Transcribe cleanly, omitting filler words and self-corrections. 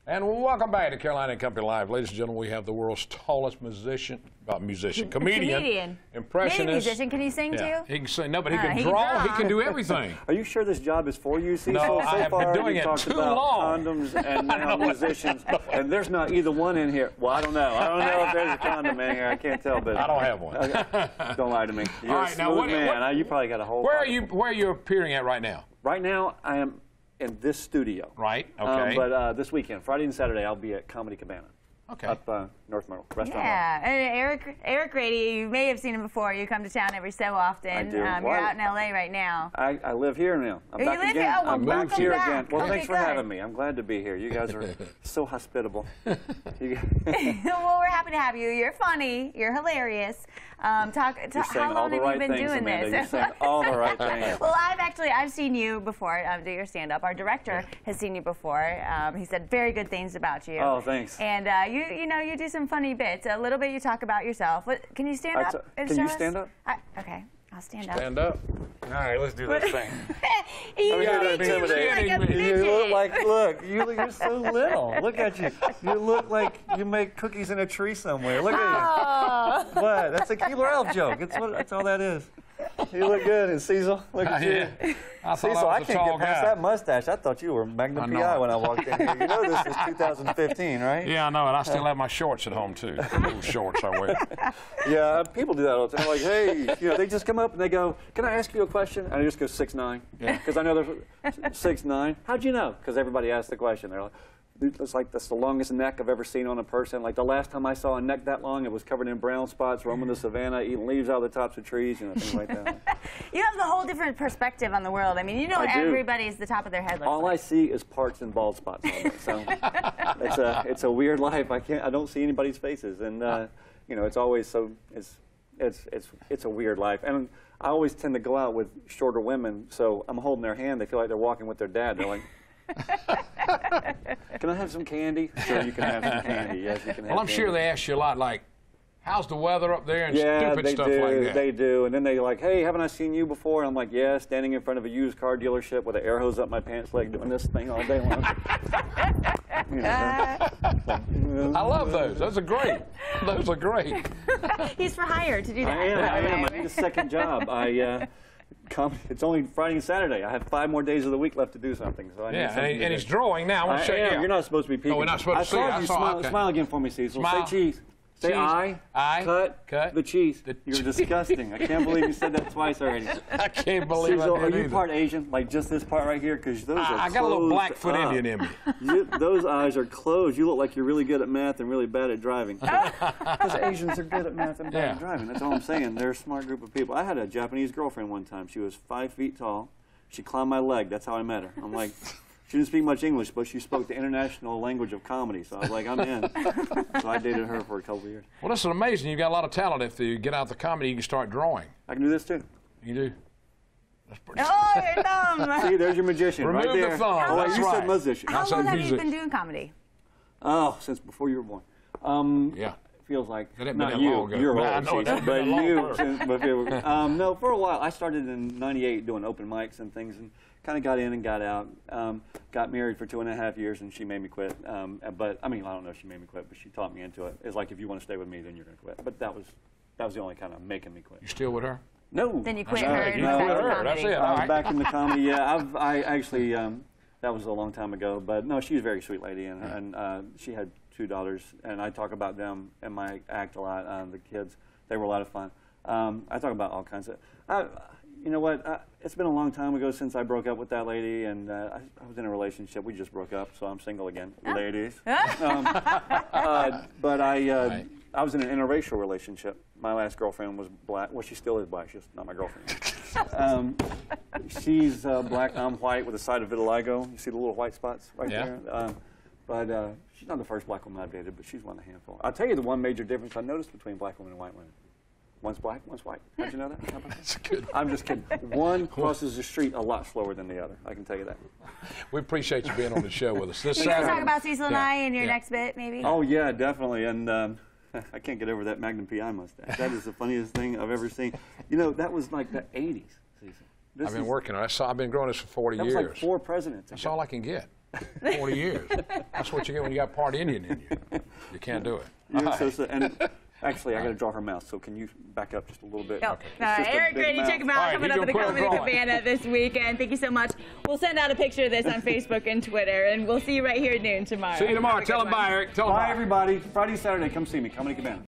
And welcome back to Carolina and Company Live. Ladies and gentlemen, we have the world's tallest comedian, impressionist. Maybe musician. Can he sing too? He can sing. No, but he can draw. He can do everything. Are you sure this job is for you, Cecil? No, I have been doing it too long. Condoms and now musicians, and there's not either one in here. Well, I don't know. I don't know if there's a condom in here. I can't tell, but I don't have one. Okay. Don't lie to me. You're a smooth man. You probably got a whole. Where are you appearing at right now? Right now, I am in this studio. Right. Okay. But this weekend, Friday and Saturday, I'll be at Comedy Cabana. Okay. Up North Myrtle, restaurant. Yeah, and Eric Grady, you may have seen him before. You come to town every so often. I do. You're out in L.A. right now. I live here now. I'm back again. Here? Oh, well, I'm back here again. Well, okay, thanks for having me. I'm glad to be here. You guys are so hospitable. Well, we're happy to have you. You're funny. You're hilarious. How long have you been doing Amanda. this? You're saying all the right things. Well, I've seen you before do your stand-up. Our director has seen you before. He said very good things about you. Oh, thanks. And you do some funny bits. A little bit you talk about yourself. Can you stand up? Can you stand up? Okay, I'll stand up. Stand up. All right, let's do this thing. You look like, you're so little. Look at you. You look like you make cookies in a tree somewhere. Look at you. What? That's a Keebler Elf joke. That's all that is. You look good, and Cecil, look at you. Cecil, I can't get past that mustache. I thought you were Magnum PI when I walked in here. You know this is 2015, right? Yeah, I know, and I still have my shorts at home, too. Little shorts I wear. Yeah, people do that all the time. Like, hey, they just come up and they go, can I ask you a question? And I just go 6'9". Yeah. Because I know they're 6'9". How'd you know? Because everybody asks the question. They're like, it's like that's the longest neck I've ever seen on a person. Like the last time I saw a neck that long, it was covered in brown spots, roaming the savannah, eating leaves out of the tops of trees, things like that. You have the whole different perspective on the world. I mean, everybody's the top of their head. All I see is parts and bald spots all day. So it's a weird life. I don't see anybody's faces, and it's always so it's a weird life. And I always tend to go out with shorter women, so I'm holding their hand. They feel like they're walking with their dad. They're like, can I have some candy? Sure, you can have some candy. Yes, you can have Well, I'm sure they ask you a lot, like, how's the weather up there and stupid stuff like that. They do. And then they're like, hey, haven't I seen you before? And I'm like, yeah, standing in front of a used car dealership with an air hose up my pants leg doing this thing all day long. I love those. Those are great. Those are great. He's for hire to do that. I am. I need a second job. It's only Friday and Saturday. I have 5 more days of the week left to do something. So and he's drawing now. I want to show you. You're not supposed to be peeking. No, we're not supposed to see. Smile again for me, Cecil. Smile. Say cheese. Say cut the cheese. You're disgusting. I can't believe you said that twice already. I can't believe Cecil, I did are you either. part Asian? Like just this part right here? Because those are I got a little Blackfoot Indian in me. Those eyes are closed. You look like you're really good at math and really bad at driving. Because Asians are good at math and bad at driving. That's all I'm saying. They're a smart group of people. I had a Japanese girlfriend one time. She was 5 feet tall. She climbed my leg. That's how I met her. I'm like, she didn't speak much English, but she spoke the international language of comedy. So I was like, I'm in. So I dated her for a couple of years. Well, this is amazing. You've got a lot of talent. If you get out the comedy, you can start drawing. I can do this too. You do? That's pretty your thumb. See, there's your magician right there. Remove the thumb. You said musician. How long have you been doing comedy? Oh, since before you were born. Yeah. Feels like not you. You're old, but you. No, for a while. I started in '98 doing open mics and things, and kind of got in and got out. Got married for 2.5 years, and she made me quit. But I mean, I don't know if she made me quit, but she taught me into it. It's like, if you want to stay with me, then you're going to quit. But that was the only kind of making me quit. You still with her? No. Then you quit her and you quit back her. to That's comedy. it. I was back in the comedy. Yeah, I actually that was a long time ago. But no, she's a very sweet lady, and she had 2 daughters, and I talk about them in my act a lot. The kids, they were a lot of fun. I talk about all kinds of. You know what? It's been a long time ago since I broke up with that lady, and I was in a relationship. We just broke up, so I'm single again, ladies. But I was in an interracial relationship. My last girlfriend was black. Well, she still is black. She's not my girlfriend. She's black. I'm white with a side of vitiligo. You see the little white spots right there? But she's not the first black woman I've dated, but she's one of a handful. I'll tell you the one major difference I noticed between black women and white women. One's black, one's white. How'd you know that? That's good. I'm just kidding. One crosses the street a lot slower than the other. I can tell you that. We appreciate you being on the show with us. This You can talk about Cecil and I in your next bit, maybe? Oh, yeah, definitely. And I can't get over that Magnum PI mustache. That is the funniest thing I've ever seen. You know, that was like the 80s, Cecil. I've been working on it. I've been growing this for 40 years. That was like 4 presidents. That's all I can get. 40 years. That's what you get when you got part Indian in you. You can't do it. Actually, I got to draw her mouth, so can you back up just a little bit? Oh, okay. Eric Grady, check him out coming up at the Comedy Cabana this weekend. Thank you so much. We'll send out a picture of this on Facebook and Twitter, and we'll see you right here at noon tomorrow. See you tomorrow. Tell them bye, Eric. Tell them bye, everybody. Friday, Saturday, come see me. Comedy Cabana.